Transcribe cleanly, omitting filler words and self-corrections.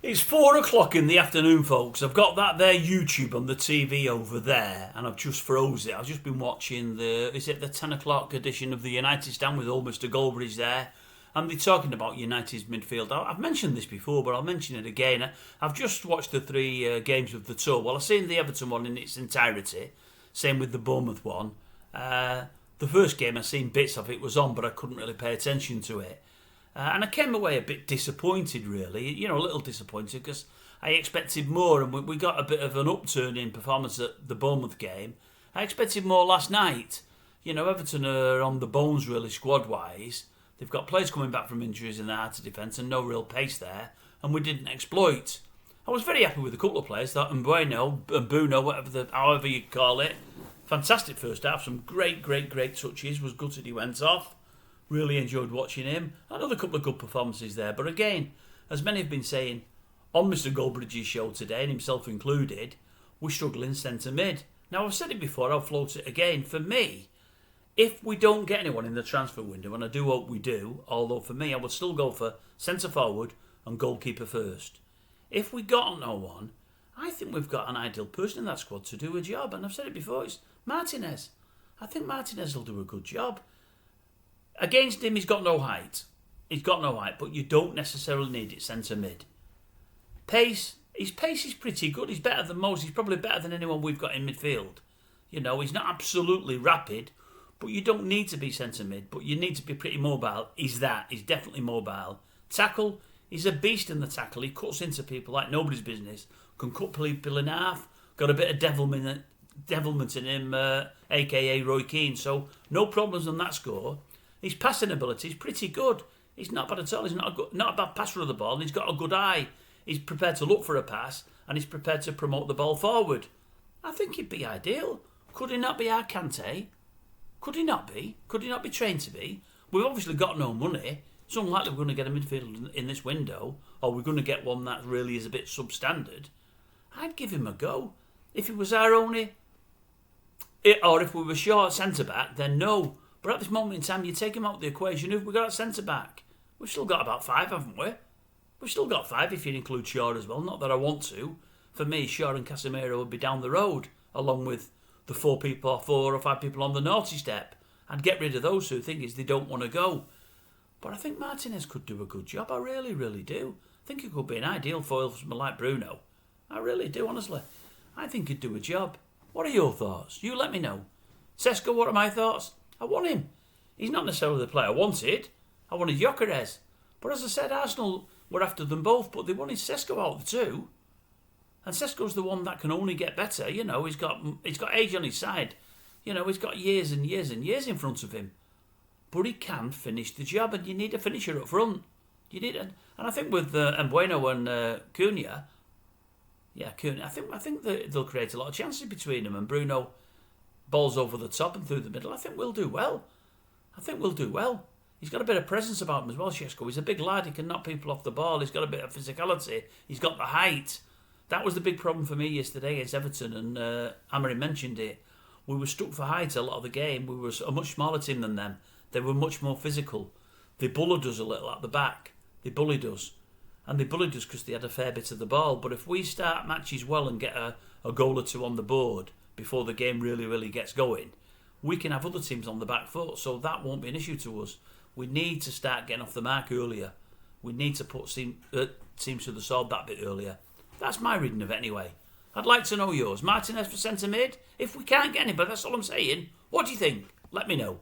It's 4 o'clock in the afternoon, folks. I've got that there YouTube on the TV over there, and I've just froze it. I've just been watching the 10 o'clock edition of the United Stand with old Mr. Goldbridge there, and they're talking about United's midfield. I've mentioned this before, but I'll mention it again. I've just watched the 3 games of the tour. Well, I've seen the Everton one in its entirety. Same with the Bournemouth one. The first game, I seen bits of it was on, but I couldn't really pay attention to it. And I came away a bit disappointed, really. A little disappointed because I expected more, and we got a bit of an upturn in performance at the Bournemouth game. I expected more last night. Everton are on the bones, really, squad-wise. They've got players coming back from injuries in the heart of defence and no real pace there, and we didn't exploit. I was very happy with a couple of players, that Mbueno, however you call it. Fantastic first half, some great touches. Was gutted he went off. Really enjoyed watching him. Another couple of good performances there. But again, as many have been saying on Mr. Goldbridge's show today, and himself included, we're struggling centre mid. Now, I've said it before, I'll float it again. For me, if we don't get anyone in the transfer window, and I do hope we do, although for me, I would still go for centre forward and goalkeeper first. If we got no one, I think we've got an ideal person in that squad to do a job. And I've said it before, it's Martinez. I think Martinez will do a good job. Against him, he's got no height. But you don't necessarily need it centre mid. Pace, his pace is pretty good. He's better than most. He's probably better than anyone we've got in midfield. He's not absolutely rapid, but you don't need to be centre mid. But you need to be pretty mobile. He's definitely mobile. Tackle, he's a beast in the tackle. He cuts into people like nobody's business. Can cut people in half. Got a bit of devilment in him, a.k.a. Roy Keane. So no problems on that score. His passing ability is pretty good. He's not bad at all. He's not a bad passer of the ball. And he's got a good eye. He's prepared to look for a pass, and he's prepared to promote the ball forward. I think he'd be ideal. Could he not be our Kante? Could he not be? Could he not be trained to be? We've obviously got no money. It's unlikely we're going to get a midfielder in this window, or we're going to get one that really is a bit substandard. I'd give him a go. If he was our only, or if we were short centre-back, then no. But at this moment in time, you take him out of the equation. If we got a centre-back, we've still got about 5, haven't we? We've still got 5 if you include Shaw as well. Not that I want to. For me, Shaw and Casemiro would be down the road, along with the 4 or 5 people on the naughty step. I'd get rid of those who think they don't want to go. But I think Martinez could do a good job. I really, really do. I think he could be an ideal foil for someone like Bruno. I really do, honestly. I think he'd do a job. What are your thoughts? You let me know. Sesko, what are my thoughts? I want him. He's not necessarily the player I wanted. I wanted Gyökeres. But as I said, Arsenal were after them both, but they wanted Sesko out of the 2. And Sesko's the one that can only get better. He's got age on his side. He's got years and years and years in front of him. But he can finish the job, and you need a finisher up front. And I think with Mbueno and Cunha, I think they'll create a lot of chances between them, and Bruno balls over the top and through the middle. I think we'll do well. He's got a bit of presence about him as well, Sesko. He's a big lad. He can knock people off the ball. He's got a bit of physicality. He's got the height. That was the big problem for me yesterday against Everton, and Amorin mentioned it. We were stuck for height a lot of the game. We were a much smaller team than them. They were much more physical. They bullied us a little at the back. They bullied us. And they bullied us because they had a fair bit of the ball. But if we start matches well and get a goal or 2 on the board before the game really, really gets going, we can have other teams on the back foot. So that won't be an issue to us. We need to start getting off the mark earlier. We need to put teams to the sword that bit earlier. That's my reading of it anyway. I'd like to know yours. Martinez for centre mid? If we can't get anybody, that's all I'm saying. What do you think? Let me know.